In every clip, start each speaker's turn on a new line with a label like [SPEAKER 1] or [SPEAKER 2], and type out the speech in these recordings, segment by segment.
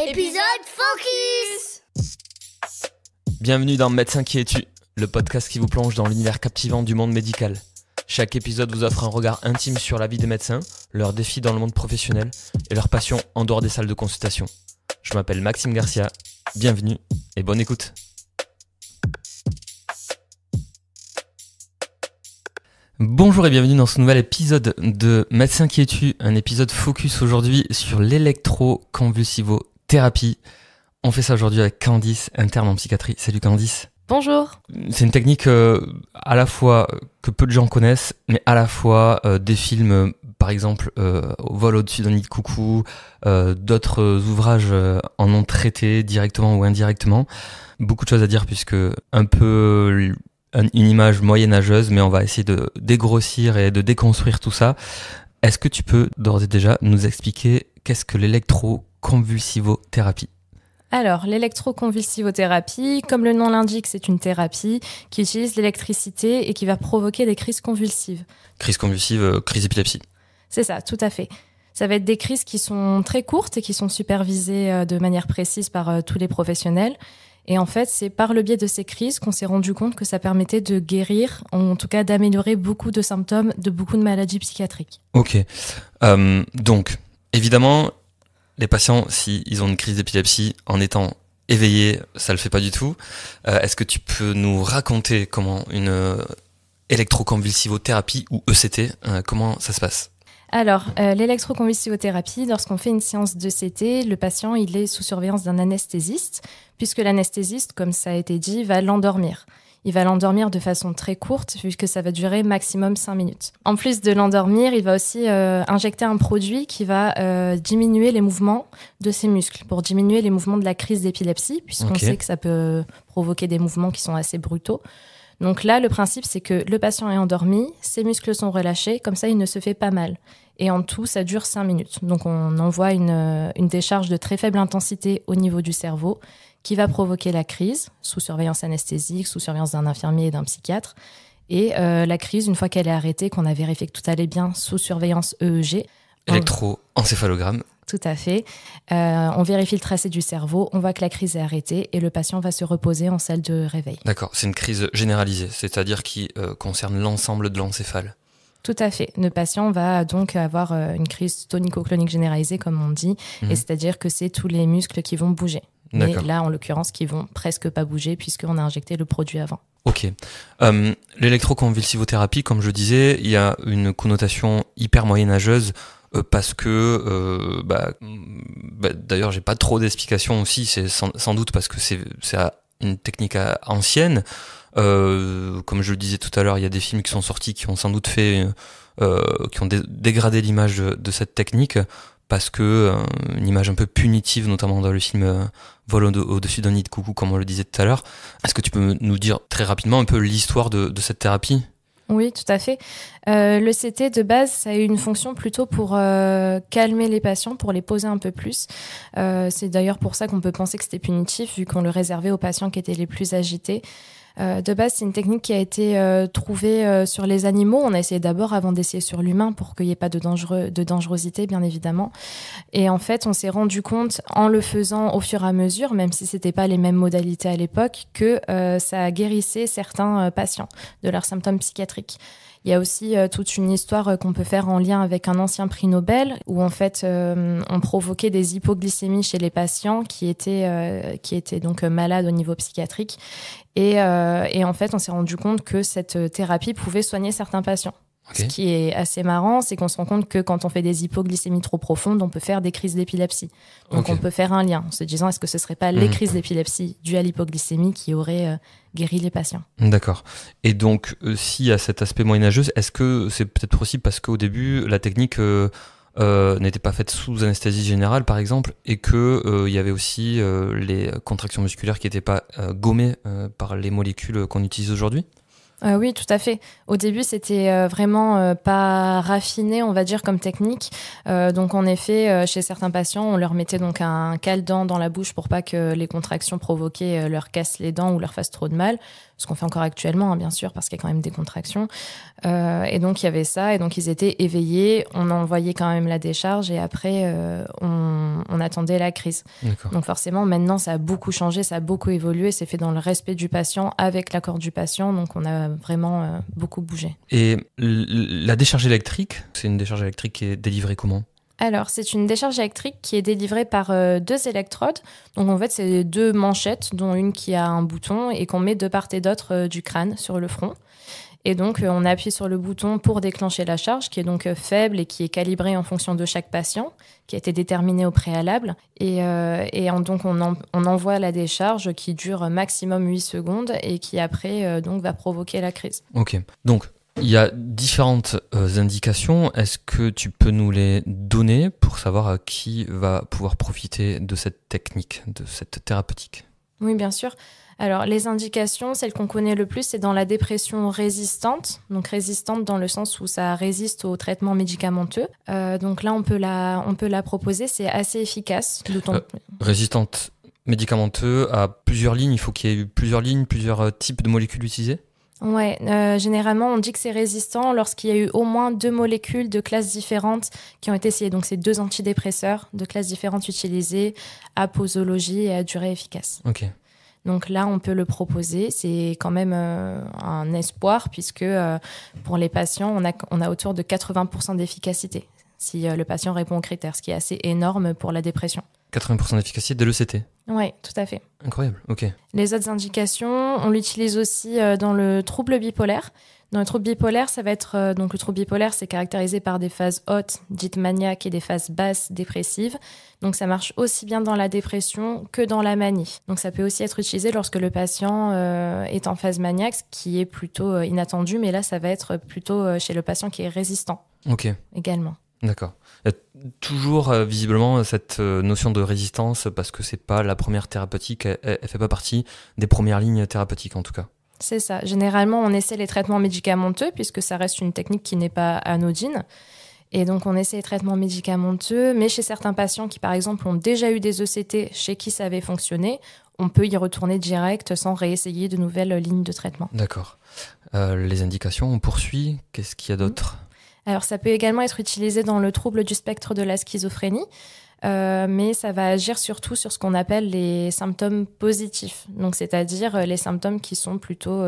[SPEAKER 1] Épisode Focus.
[SPEAKER 2] Bienvenue dans Médecin qui es-tu, le podcast qui vous plonge dans l'univers captivant du monde médical. Chaque épisode vous offre un regard intime sur la vie des médecins, leurs défis dans le monde professionnel et leurs passions en dehors des salles de consultation. Je m'appelle Maxime Garcia, bienvenue et bonne écoute. Bonjour et bienvenue dans ce nouvel épisode de Médecin qui es-tu, un épisode focus aujourd'hui sur l'électroconvulsivothérapie. On fait ça aujourd'hui avec Candice, interne en psychiatrie. Salut Candice.
[SPEAKER 3] Bonjour.
[SPEAKER 2] C'est une technique à la fois que peu de gens connaissent, mais à la fois des films, par exemple Vol au-dessus d'un nid de coucou, d'autres ouvrages en ont traité directement ou indirectement. Beaucoup de choses à dire puisque un peu une image moyenâgeuse, mais on va essayer de dégrossir et de déconstruire tout ça. Est-ce que tu peux d'ores et déjà nous expliquer qu'est-ce que l'électroconvulsivothérapie ?
[SPEAKER 3] Alors, l'électroconvulsivothérapie, comme le nom l'indique, c'est une thérapie qui utilise l'électricité et qui va provoquer des crises convulsives.
[SPEAKER 2] Crise convulsive, crise d'épilepsie.
[SPEAKER 3] C'est ça, tout à fait. Ça va être des crises qui sont très courtes et qui sont supervisées de manière précise par tous les professionnels. Et en fait, c'est par le biais de ces crises qu'on s'est rendu compte que ça permettait de guérir, en tout cas d'améliorer beaucoup de symptômes de beaucoup de maladies psychiatriques.
[SPEAKER 2] Ok. Donc, évidemment, les patients, s'ils ont une crise d'épilepsie, en étant éveillés, ça le fait pas du tout. Est-ce que tu peux nous raconter comment une électroconvulsivothérapie ou ECT, comment ça se passe ?
[SPEAKER 3] Alors, l'électroconvulsivothérapie, lorsqu'on fait une séance d'ECT, le patient il est sous surveillance d'un anesthésiste, puisque l'anesthésiste, comme ça a été dit, va l'endormir. Il va l'endormir de façon très courte, puisque ça va durer maximum 5 minutes. En plus de l'endormir, il va aussi injecter un produit qui va diminuer les mouvements de ses muscles, pour diminuer les mouvements de la crise d'épilepsie, puisqu'on sait que ça peut provoquer des mouvements qui sont assez brutaux. Donc là, le principe, c'est que le patient est endormi, ses muscles sont relâchés, comme ça, il ne se fait pas mal. Et en tout, ça dure 5 minutes. Donc on envoie une décharge de très faible intensité au niveau du cerveau qui va provoquer la crise, sous surveillance anesthésique, sous surveillance d'un infirmier et d'un psychiatre. Et la crise, une fois qu'elle est arrêtée, qu'on a vérifié que tout allait bien, sous surveillance EEG.
[SPEAKER 2] Électroencéphalogramme.
[SPEAKER 3] Tout à fait. On vérifie le tracé du cerveau, on voit que la crise est arrêtée et le patient va se reposer en salle de réveil.
[SPEAKER 2] D'accord, c'est une crise généralisée, c'est-à-dire qui concerne l'ensemble de l'encéphale.
[SPEAKER 3] Tout à fait. Le patient va donc avoir une crise tonico-clonique généralisée, comme on dit, et c'est-à-dire que c'est tous les muscles qui vont bouger. Mais là, en l'occurrence, qui vont presque pas bouger puisqu'on a injecté le produit avant.
[SPEAKER 2] Ok. L'électroconvulsivothérapie, comme je disais, il y a une connotation hyper moyenâgeuse parce que, d'ailleurs, j'ai pas trop d'explications aussi. C'est sans doute parce que c'est une technique ancienne. Comme je le disais tout à l'heure, il y a des films qui sont sortis qui ont sans doute fait, qui ont dégradé l'image de cette technique parce que une image un peu punitive, notamment dans le film Vol au-dessus d'un nid de coucou, comme on le disait tout à l'heure. Est-ce que tu peux nous dire très rapidement un peu l'histoire de cette thérapie ?
[SPEAKER 3] Oui, tout à fait. Le CT, de base, ça a eu une fonction plutôt pour calmer les patients, pour les poser un peu plus. C'est d'ailleurs pour ça qu'on peut penser que c'était punitif, vu qu'on le réservait aux patients qui étaient les plus agités. De base, c'est une technique qui a été trouvée sur les animaux. On a essayé d'abord avant d'essayer sur l'humain pour qu'il n'y ait pas de dangerosité, bien évidemment. Et en fait, on s'est rendu compte, en le faisant au fur et à mesure, même si c'était pas les mêmes modalités à l'époque, que ça guérissait certains patients de leurs symptômes psychiatriques. Il y a aussi toute une histoire qu'on peut faire en lien avec un ancien prix Nobel où en fait on provoquait des hypoglycémies chez les patients qui étaient donc malades au niveau psychiatrique et en fait on s'est rendu compte que cette thérapie pouvait soigner certains patients. Okay. Ce qui est assez marrant, c'est qu'on se rend compte que quand on fait des hypoglycémies trop profondes, on peut faire des crises d'épilepsie. Donc on peut faire un lien en se disant est-ce que ce serait pas les crises d'épilepsie dues à l'hypoglycémie qui auraient guéri les patients.
[SPEAKER 2] D'accord. Et donc s'il y a cet aspect moyenâgeux, est-ce que c'est peut-être aussi parce qu'au début la technique n'était pas faite sous anesthésie générale par exemple et que il y avait aussi les contractions musculaires qui n'étaient pas gommées par les molécules qu'on utilise aujourd'hui ?
[SPEAKER 3] Oui, tout à fait. Au début, c'était vraiment pas raffiné, on va dire, comme technique. Donc, en effet, chez certains patients, on leur mettait donc un cale-dent dans la bouche pour pas que les contractions provoquées leur cassent les dents ou leur fassent trop de mal. Ce qu'on fait encore actuellement, hein, bien sûr, parce qu'il y a quand même des contractions. Et donc, il y avait ça. Et donc, ils étaient éveillés. On envoyait quand même la décharge et après, on attendait la crise.
[SPEAKER 2] D'accord.
[SPEAKER 3] Donc, forcément, maintenant, ça a beaucoup changé, ça a beaucoup évolué. C'est fait dans le respect du patient, avec l'accord du patient. Donc, on a vraiment beaucoup bougé.
[SPEAKER 2] Et la décharge électrique, c'est une décharge électrique qui est délivrée comment ?
[SPEAKER 3] Alors, c'est une décharge électrique qui est délivrée par 2 électrodes. Donc, en fait, c'est 2 manchettes, dont une qui a un bouton et qu'on met de part et d'autre du crâne sur le front. Et donc, on appuie sur le bouton pour déclencher la charge, qui est donc faible et qui est calibrée en fonction de chaque patient, qui a été déterminée au préalable. Donc, on envoie la décharge qui dure maximum 8 secondes et qui, après, donc, va provoquer la crise.
[SPEAKER 2] Ok. Donc, il y a différentes indications. Est-ce que tu peux nous les donner pour savoir qui va pouvoir profiter de cette technique, de cette thérapeutique ?
[SPEAKER 3] Oui, bien sûr. Alors, les indications, celles qu'on connaît le plus, c'est dans la dépression résistante. Donc, résistante dans le sens où ça résiste au traitement médicamenteux. Donc là, on peut la proposer. C'est assez efficace.
[SPEAKER 2] Résistante médicamenteux à plusieurs lignes. Il faut qu'il y ait eu plusieurs lignes, plusieurs types de molécules utilisées ?
[SPEAKER 3] Ouais, généralement, on dit que c'est résistant lorsqu'il y a eu au moins 2 molécules de classes différentes qui ont été essayées. Donc, c'est 2 antidépresseurs de classes différentes utilisées à posologie et à durée efficace.
[SPEAKER 2] Ok.
[SPEAKER 3] Donc là, on peut le proposer. C'est quand même un espoir puisque pour les patients, on a autour de 80% d'efficacité si le patient répond aux critères, ce qui est assez énorme pour la dépression.
[SPEAKER 2] 80% d'efficacité de l'ECT.
[SPEAKER 3] Oui, tout à fait.
[SPEAKER 2] Incroyable, ok.
[SPEAKER 3] Les autres indications, on l'utilise aussi dans le trouble bipolaire. Dans le trouble bipolaire, ça va être donc le trouble bipolaire, c'est caractérisé par des phases hautes, dites maniaques, et des phases basses, dépressives. Donc ça marche aussi bien dans la dépression que dans la manie. Donc ça peut aussi être utilisé lorsque le patient est en phase maniaque, ce qui est plutôt inattendu, mais là ça va être plutôt chez le patient qui est résistant.
[SPEAKER 2] Ok.
[SPEAKER 3] Également.
[SPEAKER 2] D'accord. Il y a toujours visiblement cette notion de résistance parce que c'est pas la première thérapeutique, elle fait pas partie des premières lignes thérapeutiques en tout cas.
[SPEAKER 3] C'est ça. Généralement, on essaie les traitements médicamenteux puisque ça reste une technique qui n'est pas anodine. Et donc, on essaie les traitements médicamenteux, mais chez certains patients qui, par exemple, ont déjà eu des ECT chez qui ça avait fonctionné, on peut y retourner direct sans réessayer de nouvelles lignes de traitement.
[SPEAKER 2] D'accord. Les indications, on poursuit. Qu'est-ce qu'il y a d'autre ?
[SPEAKER 3] Alors, ça peut également être utilisé dans le trouble du spectre de la schizophrénie, mais ça va agir surtout sur ce qu'on appelle les symptômes positifs. Donc, c'est-à-dire les symptômes qui sont plutôt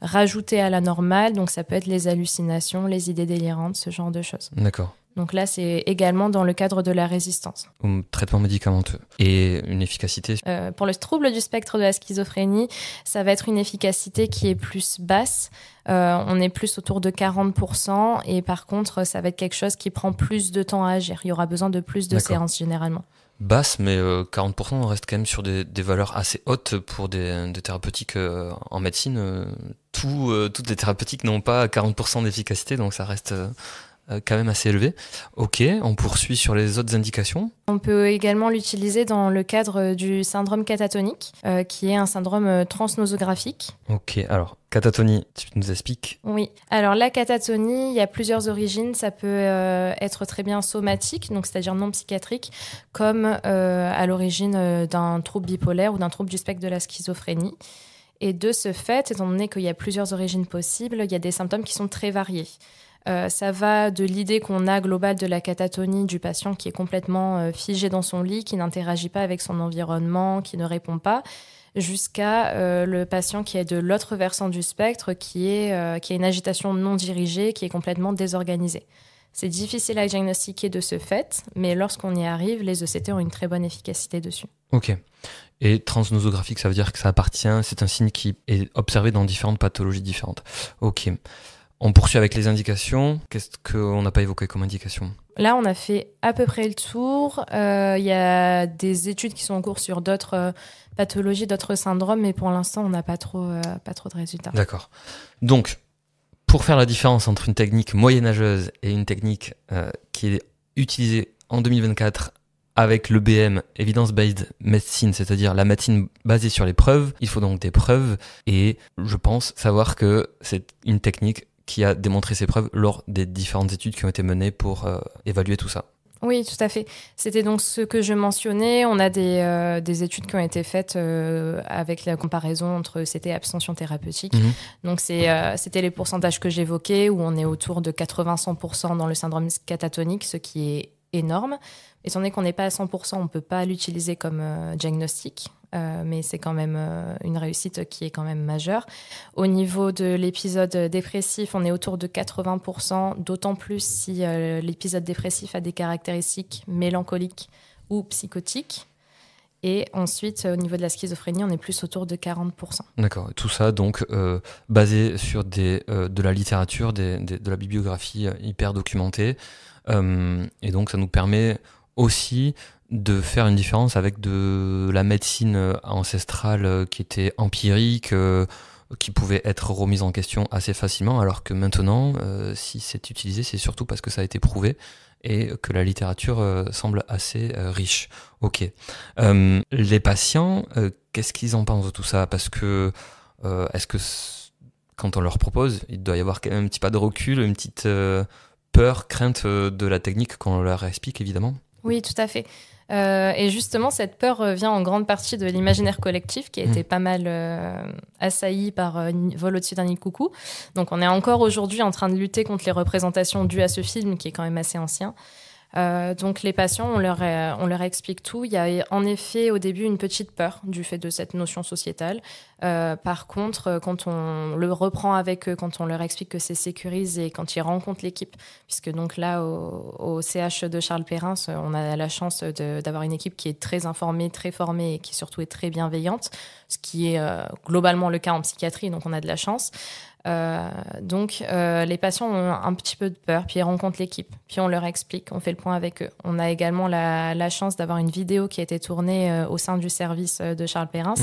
[SPEAKER 3] rajoutés à la normale. Donc, ça peut être les hallucinations, les idées délirantes, ce genre de choses.
[SPEAKER 2] D'accord.
[SPEAKER 3] Donc là, c'est également dans le cadre de la résistance.
[SPEAKER 2] Traitement médicamenteux. Et une efficacité
[SPEAKER 3] pour le trouble du spectre de la schizophrénie, ça va être une efficacité qui est plus basse. On est plus autour de 40%. Et par contre, ça va être quelque chose qui prend plus de temps à agir. Il y aura besoin de plus de séances généralement.
[SPEAKER 2] Basse, mais 40%, on reste quand même sur des valeurs assez hautes pour des thérapeutiques en médecine. Toutes les thérapeutiques n'ont pas 40% d'efficacité, donc ça reste... quand même assez élevé. Ok, on poursuit sur les autres indications.
[SPEAKER 3] On peut également l'utiliser dans le cadre du syndrome catatonique, qui est un syndrome transnosographique.
[SPEAKER 2] Ok, alors, catatonie, tu nous expliques ?
[SPEAKER 3] Oui, alors la catatonie, il y a plusieurs origines. Ça peut être très bien somatique, donc c'est-à-dire non psychiatrique, comme à l'origine d'un trouble bipolaire ou d'un trouble du spectre de la schizophrénie. Et de ce fait, étant donné qu'il y a plusieurs origines possibles, il y a des symptômes qui sont très variés. Ça va de l'idée qu'on a globale de la catatonie du patient qui est complètement figé dans son lit, qui n'interagit pas avec son environnement, qui ne répond pas, jusqu'à le patient qui est de l'autre versant du spectre, qui a une agitation non dirigée, qui est complètement désorganisée. C'est difficile à diagnostiquer de ce fait, mais lorsqu'on y arrive, les ECT ont une très bonne efficacité dessus.
[SPEAKER 2] Ok. Et transnosographique, ça veut dire que ça appartient, c'est un signe qui est observé dans différentes pathologies différentes. Ok. On poursuit avec les indications. Qu'est-ce qu'on n'a pas évoqué comme indication ?
[SPEAKER 3] Là, on a fait à peu près le tour. Il y a des études qui sont en cours sur d'autres pathologies, d'autres syndromes, mais pour l'instant, on n'a pas trop de résultats.
[SPEAKER 2] D'accord. Donc, pour faire la différence entre une technique moyenâgeuse et une technique qui est utilisée en 2024 avec l'EBM, Evidence-Based Medicine, c'est-à-dire la médecine basée sur les preuves, il faut donc des preuves, et je pense savoir que c'est une technique qui a démontré ses preuves lors des différentes études qui ont été menées pour évaluer tout ça.
[SPEAKER 3] Oui, tout à fait. C'était donc ce que je mentionnais. On a des études qui ont été faites avec la comparaison entre CT et abstention thérapeutique. Donc, c'était les pourcentages que j'évoquais, où on est autour de 80-100% dans le syndrome catatonique, ce qui est énorme. Étant donné qu'on n'est pas à 100%, on ne peut pas l'utiliser comme diagnostic. Mais c'est quand même une réussite qui est quand même majeure. Au niveau de l'épisode dépressif, on est autour de 80%, d'autant plus si l'épisode dépressif a des caractéristiques mélancoliques ou psychotiques. Et ensuite, au niveau de la schizophrénie, on est plus autour de 40%.
[SPEAKER 2] D'accord. Tout ça, donc, basé sur de la littérature, de la bibliographie hyper documentée. Et donc, ça nous permet aussi de faire une différence avec de la médecine ancestrale qui était empirique, qui pouvait être remise en question assez facilement, alors que maintenant, si c'est utilisé, c'est surtout parce que ça a été prouvé et que la littérature semble assez riche. Ok. Les patients, qu'est-ce qu'ils en pensent de tout ça? Parce que est-ce que quand on leur propose, il doit y avoir quand même un petit pas de recul, une petite peur, crainte de la technique quand on leur explique, évidemment?
[SPEAKER 3] Oui, tout à fait. Et justement, cette peur vient en grande partie de l'imaginaire collectif qui a été pas mal assailli par Vol au-dessus d'un nid de coucou. Donc, on est encore aujourd'hui en train de lutter contre les représentations dues à ce film qui est quand même assez ancien. Donc les patients, on leur explique tout. Il y a en effet au début une petite peur du fait de cette notion sociétale. Par contre, quand on le reprend avec eux, quand on leur explique que c'est sécurisé, quand ils rencontrent l'équipe, puisque donc là au CH de Charles Perrin, on a la chance d'avoir une équipe qui est très informée, très formée et qui surtout est très bienveillante, ce qui est globalement le cas en psychiatrie, donc on a de la chance. Donc les patients ont un petit peu de peur, puis ils rencontrent l'équipe, puis on leur explique, on fait le point avec eux. On a également la chance d'avoir une vidéo qui a été tournée au sein du service de Charles Perrin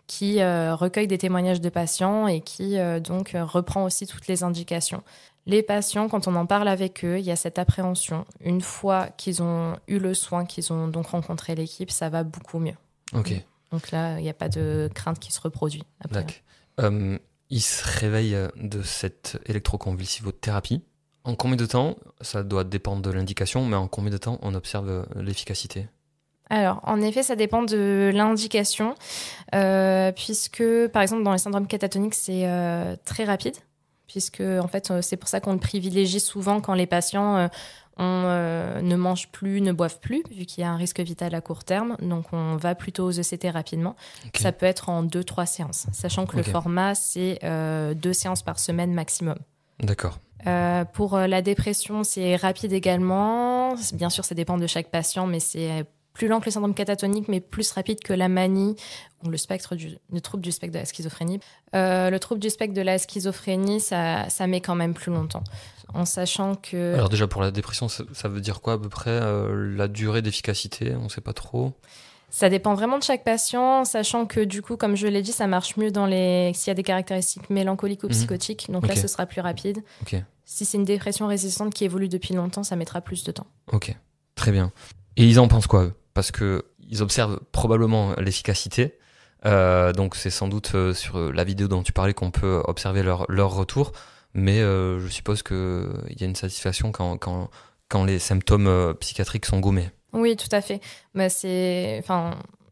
[SPEAKER 3] qui recueille des témoignages de patients et qui donc reprend aussi toutes les indications. Les patients, quand on en parle avec eux, il y a cette appréhension. Une fois qu'ils ont eu le soin, qu'ils ont donc rencontré l'équipe, ça va beaucoup mieux.
[SPEAKER 2] Ok.
[SPEAKER 3] Donc là, il n'y a pas de crainte qui se reproduit.
[SPEAKER 2] Il se réveille de cette électroconvulsivothérapie. En combien de temps, ça doit dépendre de l'indication, mais en combien de temps on observe l'efficacité?
[SPEAKER 3] Alors, en effet, ça dépend de l'indication, puisque, par exemple, dans les syndromes catatoniques, c'est très rapide, puisque, en fait, c'est pour ça qu'on le privilégie souvent quand les patients ne mangent plus, ne boivent plus, vu qu'il y a un risque vital à court terme. Donc, on va plutôt aux ECT rapidement. Okay. Ça peut être en 2-3 séances, sachant que le format, c'est 2 séances par semaine maximum.
[SPEAKER 2] D'accord.
[SPEAKER 3] Pour la dépression, c'est rapide également. Bien sûr, ça dépend de chaque patient, mais c'est plus lent que le syndrome catatonique, mais plus rapide que la manie ou le trouble du spectre de la schizophrénie. Le trouble du spectre de la schizophrénie, ça met quand même plus longtemps. En sachant que...
[SPEAKER 2] Alors déjà, pour la dépression, ça veut dire quoi à peu près la durée d'efficacité? On ne sait pas trop.
[SPEAKER 3] Ça dépend vraiment de chaque patient, sachant que du coup, comme je l'ai dit, ça marche mieux s'il y a des caractéristiques mélancoliques ou psychotiques. Donc là, ce sera plus rapide. Si c'est une dépression résistante qui évolue depuis longtemps, ça mettra plus de temps.
[SPEAKER 2] Ok, très bien. Et ils en pensent quoi, eux? Parce qu'ils observent probablement l'efficacité. Donc c'est sans doute sur la vidéo dont tu parlais qu'on peut observer leur retour. Mais je suppose qu'il y a une satisfaction quand les symptômes psychiatriques sont gommés.
[SPEAKER 3] Oui, tout à fait. Mais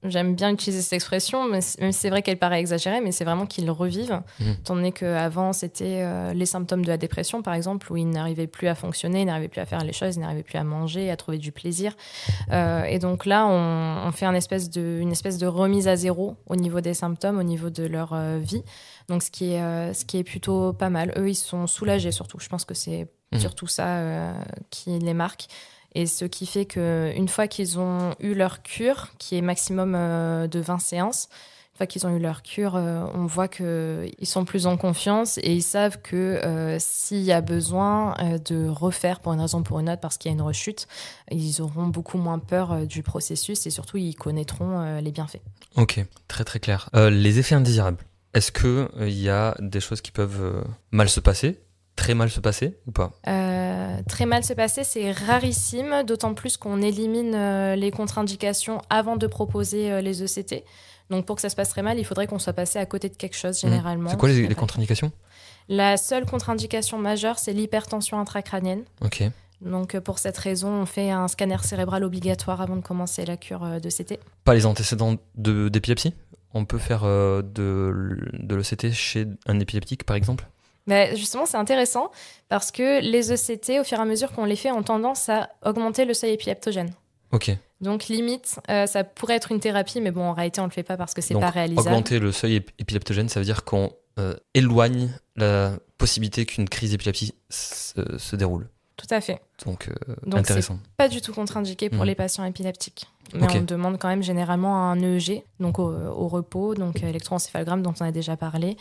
[SPEAKER 3] j'aime bien utiliser cette expression, mais c'est vrai qu'elle paraît exagérée, mais c'est vraiment qu'ils le revivent. Étant donné qu'avant, c'était les symptômes de la dépression, par exemple, où ils n'arrivaient plus à fonctionner, ils n'arrivaient plus à faire les choses, ils n'arrivaient plus à manger, à trouver du plaisir. Et donc là, on fait une espèce de remise à zéro au niveau des symptômes, au niveau de leur vie. Donc, ce qui est plutôt pas mal. Eux, ils sont soulagés surtout. Je pense que c'est surtout ça qui les marque. Et ce qui fait qu'une fois qu'ils ont eu leur cure, qui est maximum de 20 séances, une fois qu'ils ont eu leur cure, on voit qu'ils sont plus en confiance et ils savent que s'il y a besoin de refaire pour une raison ou pour une autre, parce qu'il y a une rechute, ils auront beaucoup moins peur du processus et surtout, ils connaîtront les bienfaits.
[SPEAKER 2] Ok, très très clair. Les effets indésirables. Est-ce qu'il y a des choses qui peuvent mal se passer très mal se passer ou pas?
[SPEAKER 3] Très mal se passer, c'est rarissime, d'autant plus qu'on élimine les contre-indications avant de proposer les ECT. Donc pour que ça se passe très mal, il faudrait qu'on soit passé à côté de quelque chose généralement.
[SPEAKER 2] C'est quoi les contre-indications?
[SPEAKER 3] La seule contre-indication majeure, c'est l'hypertension intracrânienne.
[SPEAKER 2] Ok.
[SPEAKER 3] Donc pour cette raison, on fait un scanner cérébral obligatoire avant de commencer la cure d'ECT.
[SPEAKER 2] Pas les antécédents d'épilepsie? On peut faire de l'ECT chez un épileptique par exemple?
[SPEAKER 3] Mais justement, c'est intéressant parce que les ECT, au fur et à mesure qu'on les fait, ont tendance à augmenter le seuil épileptogène.
[SPEAKER 2] Ok.
[SPEAKER 3] Donc limite, ça pourrait être une thérapie, mais bon, en réalité, on le fait pas parce que c'est
[SPEAKER 2] Donc,
[SPEAKER 3] pas réalisable.
[SPEAKER 2] Augmenter le seuil épileptogène, ça veut dire qu'on éloigne la possibilité qu'une crise d'épilepsie se déroule.
[SPEAKER 3] Tout à fait.
[SPEAKER 2] Donc
[SPEAKER 3] intéressant. C'est pas du tout contre-indiqué pour les patients épileptiques. Mais on demande quand même généralement un EEG, donc au repos, donc électroencéphalogramme dont on a déjà parlé,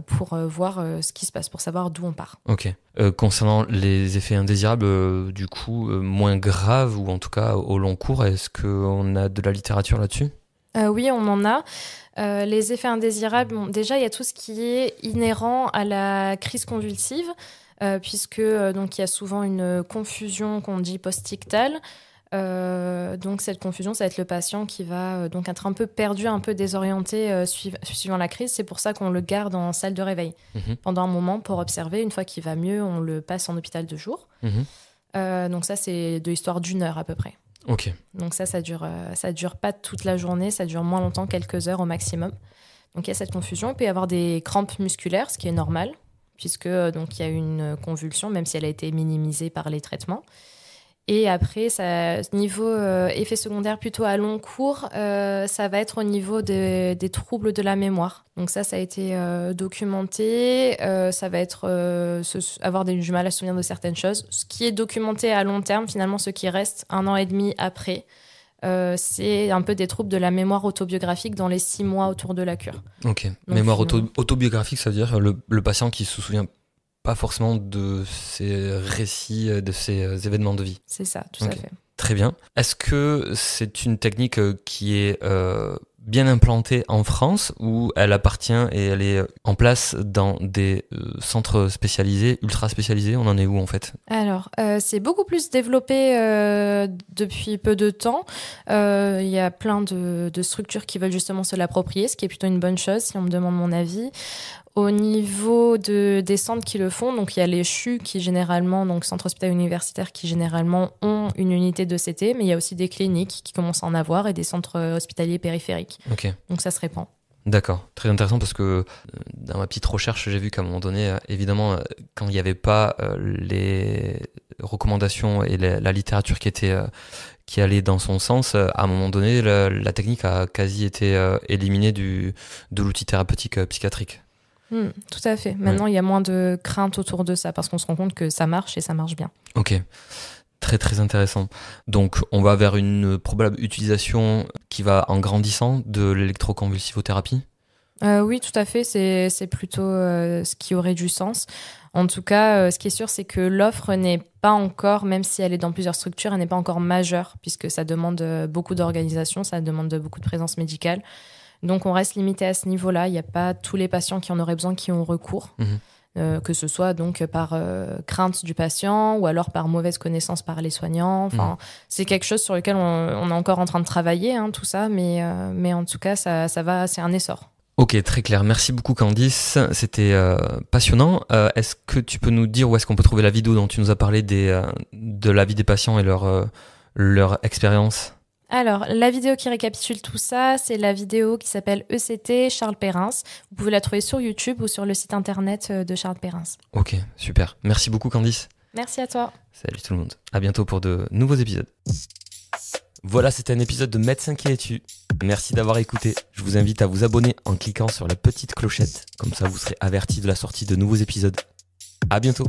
[SPEAKER 3] pour voir ce qui se passe, pour savoir d'où on part.
[SPEAKER 2] Ok. Concernant les effets indésirables, du coup, moins graves, ou en tout cas au long cours, est-ce qu'on a de la littérature là-dessus?
[SPEAKER 3] Oui, on en a. Les effets indésirables, déjà, il y a tout ce qui est inhérent à la crise convulsive, puisque donc il y a souvent une confusion qu'on dit post-ictale. Donc cette confusion, ça va être le patient qui va donc être un peu perdu, un peu désorienté suivant la crise. C'est pour ça qu'on le garde en salle de réveil pendant un moment pour observer. Une fois qu'il va mieux, on le passe en hôpital de jour. Donc ça, c'est de l'histoire d'1 heure à peu près.
[SPEAKER 2] Ok.
[SPEAKER 3] Donc ça dure pas toute la journée, ça dure moins longtemps, quelques heures au maximum. Donc il y a cette confusion. Il peut y avoir des crampes musculaires, ce qui est normal, puisque donc il y a une convulsion, même si elle a été minimisée par les traitements. Et après, niveau effet secondaire plutôt à long cours, ça va être au niveau des troubles de la mémoire. Donc ça a été documenté. Ça va être avoir du mal à se souvenir de certaines choses. Ce qui est documenté à long terme, finalement, ce qui reste 1 an et demi après, c'est un peu des troubles de la mémoire autobiographique dans les 6 mois autour de la cure.
[SPEAKER 2] Ok. Donc, mémoire autobiographique, ça veut dire le patient qui se souvient pas forcément de ces récits, de ces événements de vie.
[SPEAKER 3] C'est ça, tout à fait.
[SPEAKER 2] Très bien. Est-ce que c'est une technique qui est bien implantée en France, ou elle appartient et elle est en place dans des centres spécialisés, ultra spécialisés? On en est où en fait?
[SPEAKER 3] Alors, c'est beaucoup plus développé depuis peu de temps. Il y a plein de structures qui veulent justement se l'approprier, ce qui est plutôt une bonne chose si on me demande mon avis. Au niveau des centres qui le font, donc il y a les CHU qui généralement, donc centres hospitaliers universitaires qui généralement ont une unité d'ECT, mais il y a aussi des cliniques qui commencent à en avoir et des centres hospitaliers périphériques.
[SPEAKER 2] Okay.
[SPEAKER 3] Donc ça se répand.
[SPEAKER 2] D'accord, très intéressant, parce que dans ma petite recherche, j'ai vu qu'à un moment donné, évidemment, quand il n'y avait pas les recommandations et la littérature qui allait dans son sens, à un moment donné, la technique a quasi été éliminée de l'outil thérapeutique psychiatrique.
[SPEAKER 3] Tout à fait. Maintenant, il y a moins de crainte autour de ça parce qu'on se rend compte que ça marche et ça marche bien.
[SPEAKER 2] Ok, très très intéressant. Donc, on va vers une probable utilisation qui va en grandissant de l'électroconvulsivothérapie?
[SPEAKER 3] Oui, tout à fait. C'est plutôt ce qui aurait du sens. En tout cas, ce qui est sûr, c'est que l'offre n'est pas encore, même si elle est dans plusieurs structures, elle n'est pas encore majeure puisque ça demande beaucoup d'organisation, ça demande beaucoup de présence médicale. Donc, on reste limité à ce niveau-là. Il n'y a pas tous les patients qui en auraient besoin qui ont recours, que ce soit donc par crainte du patient ou alors par mauvaise connaissance par les soignants. Enfin, c'est quelque chose sur lequel on est encore en train de travailler, tout ça, mais en tout cas, ça va, c'est un essor.
[SPEAKER 2] Ok, très clair. Merci beaucoup, Candice. C'était passionnant. Est-ce que tu peux nous dire où est-ce qu'on peut trouver la vidéo dont tu nous as parlé de la vie des patients et leur expérience?
[SPEAKER 3] Alors, la vidéo qui récapitule tout ça, c'est la vidéo qui s'appelle ECT Charles Perrins. Vous pouvez la trouver sur YouTube ou sur le site internet de Charles Perrins.
[SPEAKER 2] Ok, super. Merci beaucoup, Candice.
[SPEAKER 3] Merci à toi.
[SPEAKER 2] Salut tout le monde. À bientôt pour de nouveaux épisodes. Voilà, c'était un épisode de Médecin qui es-tu. Merci d'avoir écouté. Je vous invite à vous abonner en cliquant sur la petite clochette. Comme ça, vous serez averti de la sortie de nouveaux épisodes. À bientôt.